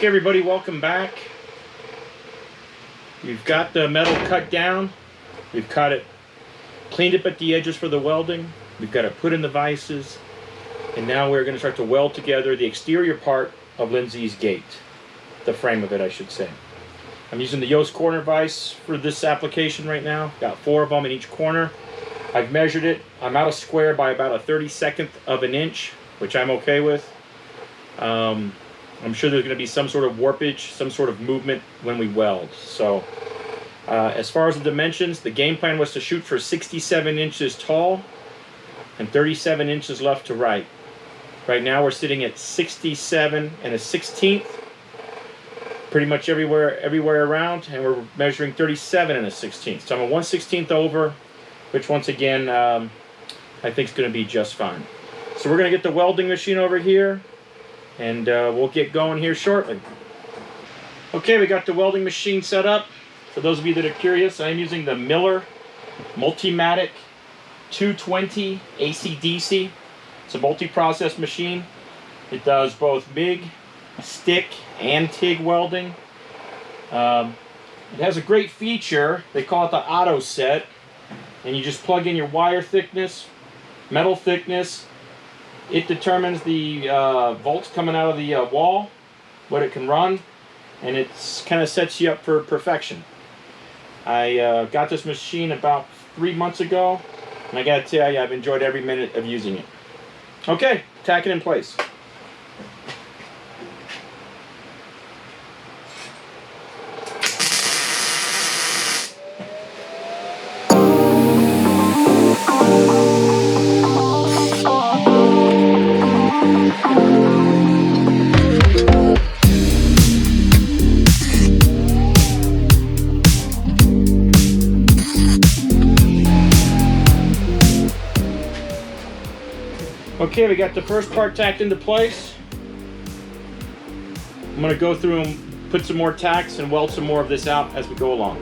Okay, everybody, welcome back. We've got the metal cut down. We've cut it, cleaned up at the edges for the welding. We've got it put in the vices. And now we're going to start to weld together the exterior part of Lindsay's gate. The frame of it, I should say. I'm using the Yost corner vise for this application right now. Got 4 of them in each corner. I've measured it. I'm out of square by about a 32nd of an inch, which I'm okay with. I'm sure there's going to be some sort of warpage, some sort of movement when we weld. So as far as the dimensions, the game plan was to shoot for 67 inches tall and 37 inches left to right. Right now we're sitting at 67 and a 16th, pretty much everywhere around, and we're measuring 37 and a 16th. So I'm a 1/16 over, which once again I think is going to be just fine. So we're going to get the welding machine over here, and we'll get going here shortly. Okay, we got the welding machine set up. For those of you that are curious, I'm using the Miller Multimatic 220 AC/DC. It's a multi-process machine. It does both MIG, stick, and TIG welding. It has a great feature. They call it the auto set. And you just plug in your wire thickness, metal thickness. It determines the volts coming out of the wall, what it can run, and it kind of sets you up for perfection. I got this machine about 3 months ago, and I gotta tell you, I've enjoyed every minute of using it. Okay, tack it in place. Okay, we got the first part tacked into place. I'm going to go through and put some more tacks and weld some more of this out as we go along.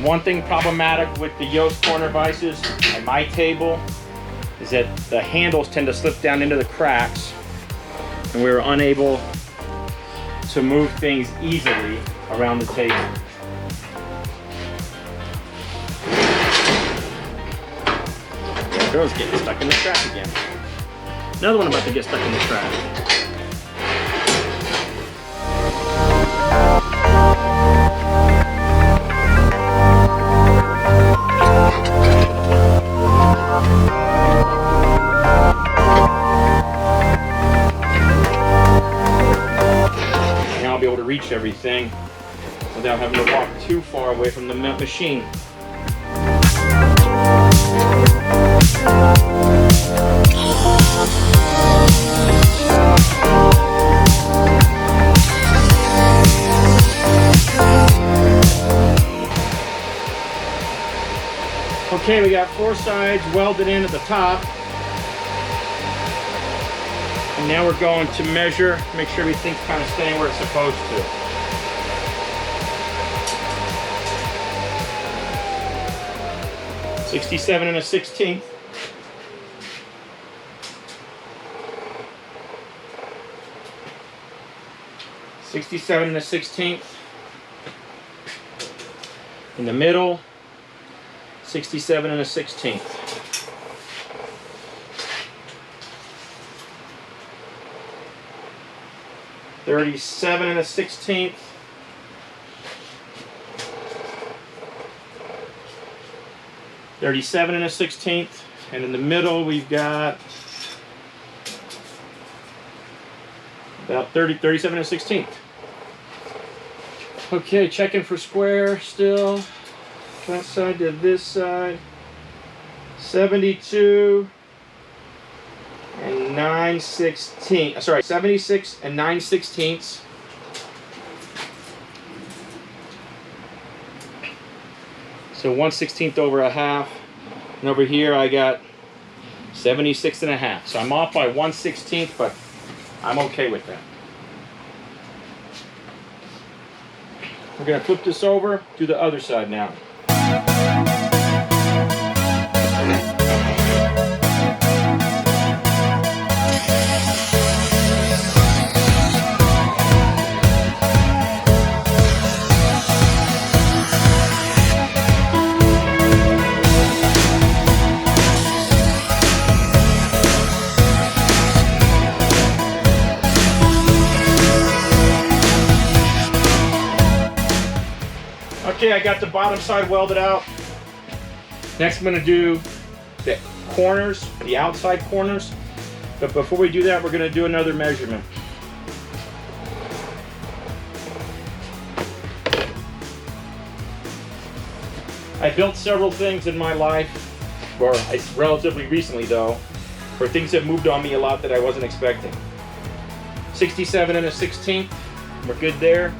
One thing problematic with the Yost corner vices at my table is that the handles tend to slip down into the cracks, and we were unable to move things easily around the table. There it goes, getting stuck in the track again. Another one about to get stuck in the track. Reach everything without having to walk too far away from the machine. Okay, we got 4 sides welded in at the top. And now we're going to measure, make sure everything's kind of staying where it's supposed to. (67 1/16). 67 1/16. In the middle, 67 1/16. 37 1/16. 37 1/16. And in the middle, we've got about 37 1/16. Okay, checking for square still. That side to this side. 72 and 9/16. Sorry, 76 and 9/16. So 1/16 over a half. And over here I got 76 and a half. So I'm off by 1/16, but I'm okay with that. We're going to flip this over, do the other side now. Okay, I got the bottom side welded out. Next I'm going to do the corners, the outside corners. But before we do that, we're going to do another measurement. I built several things in my life, or it's relatively recently though, for things that moved on me a lot that I wasn't expecting. 67 1/16, we're good there.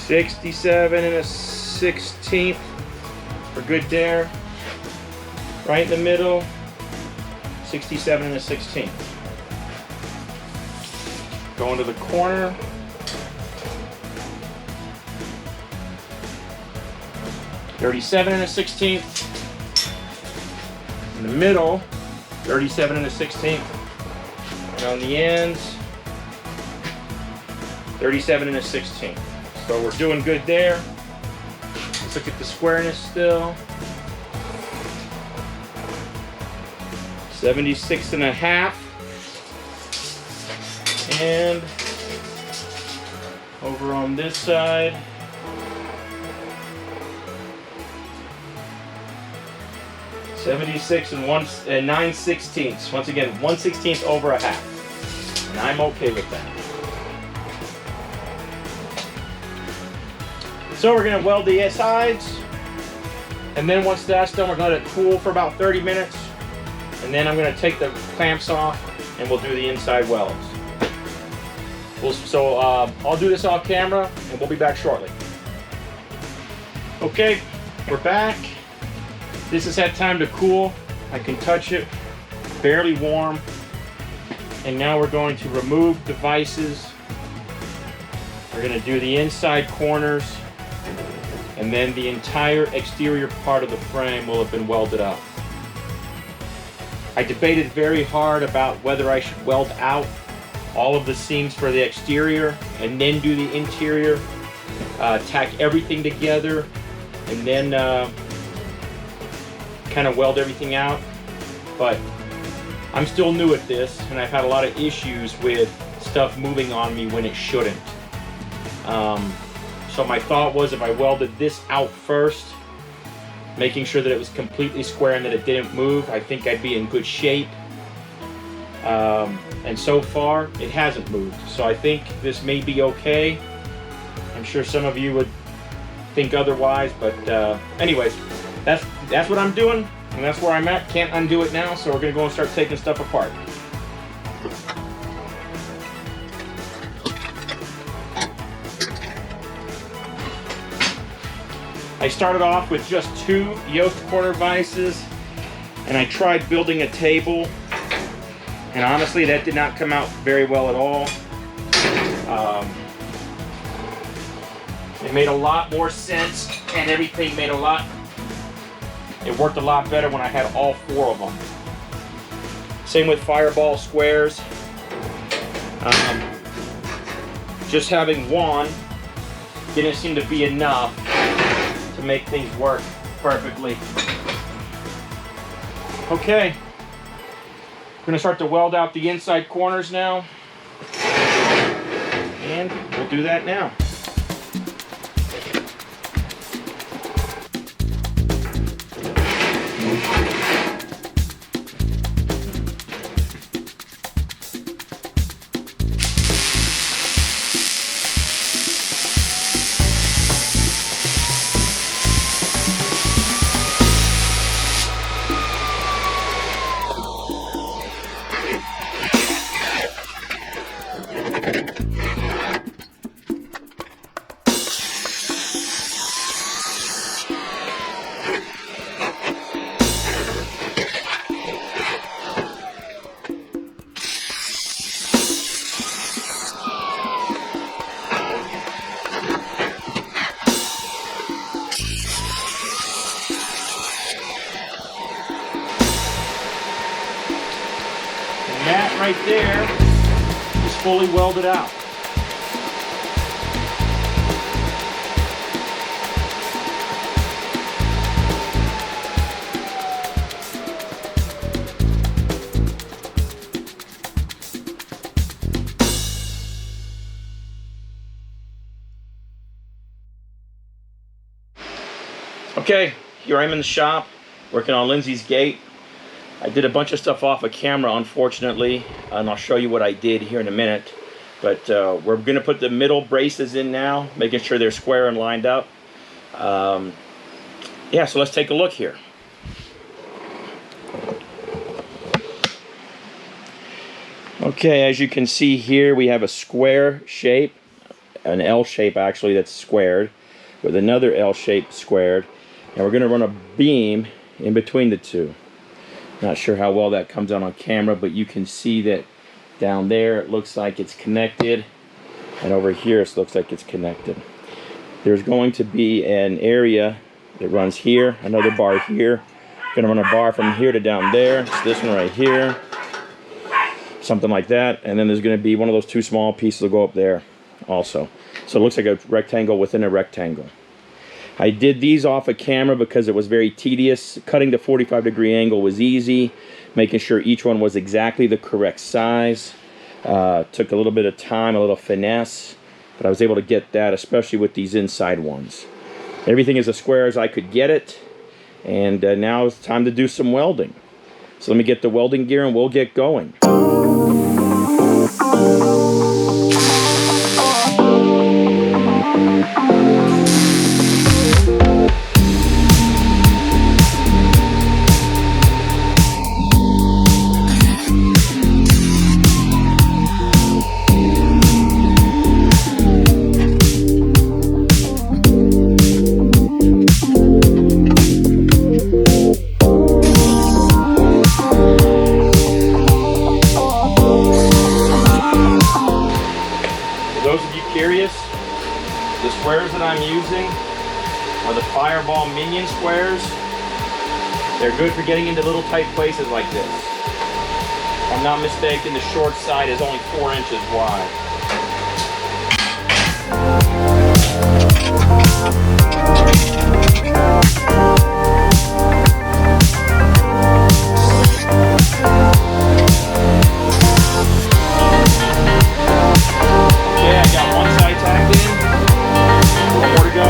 67 1/16, we're good there. Right in the middle, 67 1/16. Going to the corner. (37 1/16). In the middle, 37 1/16. And on the ends, 37 1/16. So we're doing good there. Let's look at the squareness still. 76 and a half. And over on this side, 76 and 9/16. Once again, 1/16 over a half. And I'm okay with that. So we're going to weld the sides, and then once that's done, we're going to let it cool for about 30 minutes, and then I'm going to take the clamps off, and we'll do the inside welds. I'll do this off camera, and we'll be back shortly. Okay, we're back. This has had time to cool. I can touch it, barely warm. And now we're going to remove the vices. We're going to do the inside corners, and then the entire exterior part of the frame will have been welded up. I debated very hard about whether I should weld out all of the seams for the exterior and then do the interior, tack everything together, and then kind of weld everything out. But I'm still new at this, and I've had a lot of issues with stuff moving on me when it shouldn't. So my thought was, if I welded this out first, making sure that it was completely square and that it didn't move, I think I'd be in good shape. And so far, it hasn't moved. So I think this may be okay. I'm sure some of you would think otherwise, but anyways, that's what I'm doing, and that's where I'm at. Can't undo it now, so we're gonna go and start taking stuff apart. I started off with just 2 yoke corner vices. And I tried building a table, and honestly that did not come out very well at all. It made a lot more sense, and everything made it worked a lot better when I had all 4 of them. Same with fireball squares. Just having one didn't seem to be enough to make things work perfectly. Okay, I'm gonna start to weld out the inside corners now, and we'll do that now. That right there is fully welded out. Okay, here I am in the shop working on Lindsay's gate. I did a bunch of stuff off of camera, unfortunately, and I'll show you what I did here in a minute. But we're going to put the middle braces in now, making sure they're square and lined up. Yeah, so let's take a look here. Okay, as you can see here, we have a square shape, an L shape actually that's squared, with another L shape squared, and we're going to run a beam in between the two. Not sure how well that comes out on camera, but you can see that down there it looks like it's connected, and over here it looks like it's connected. There's going to be an area that runs here, another bar here. Gonna run a bar from here to down there. It's this one right here, something like that, and then there's going to be one of those 2 small pieces that go up there also. So it looks like a rectangle within a rectangle. I did these off of camera because it was very tedious. Cutting the 45-degree angle was easy. Making sure each one was exactly the correct size took a little bit of time, a little finesse, but I was able to get that, especially with these inside ones. Everything is as square as I could get it, and now it's time to do some welding. So let me get the welding gear and we'll get going. The squares that I'm using are the Fireball Minion squares. They're good for getting into little tight places like this. If I'm not mistaken, the short side is only 4 inches wide. Yeah, I got one side tacked in. More to go.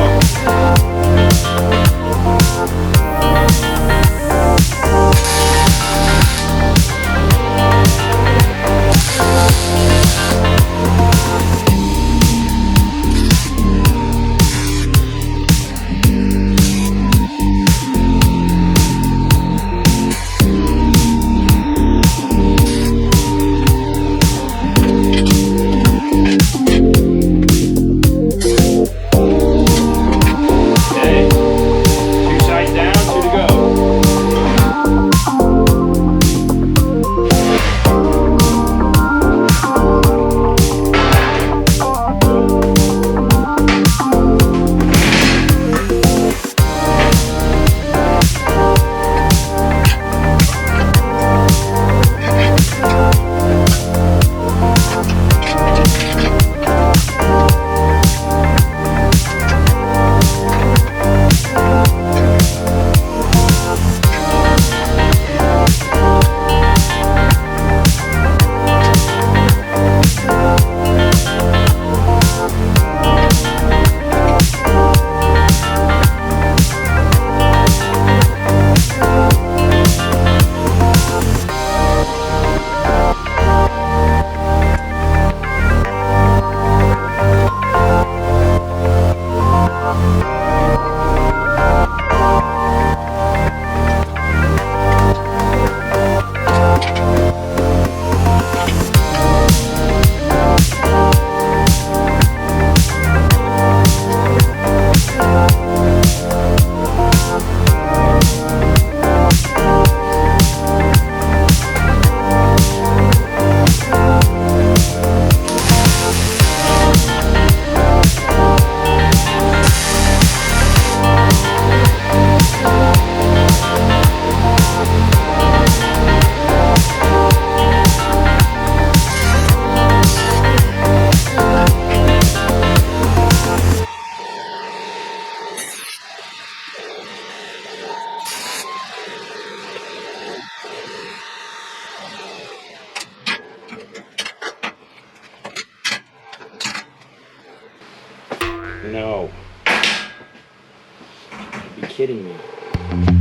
No. You're kidding me.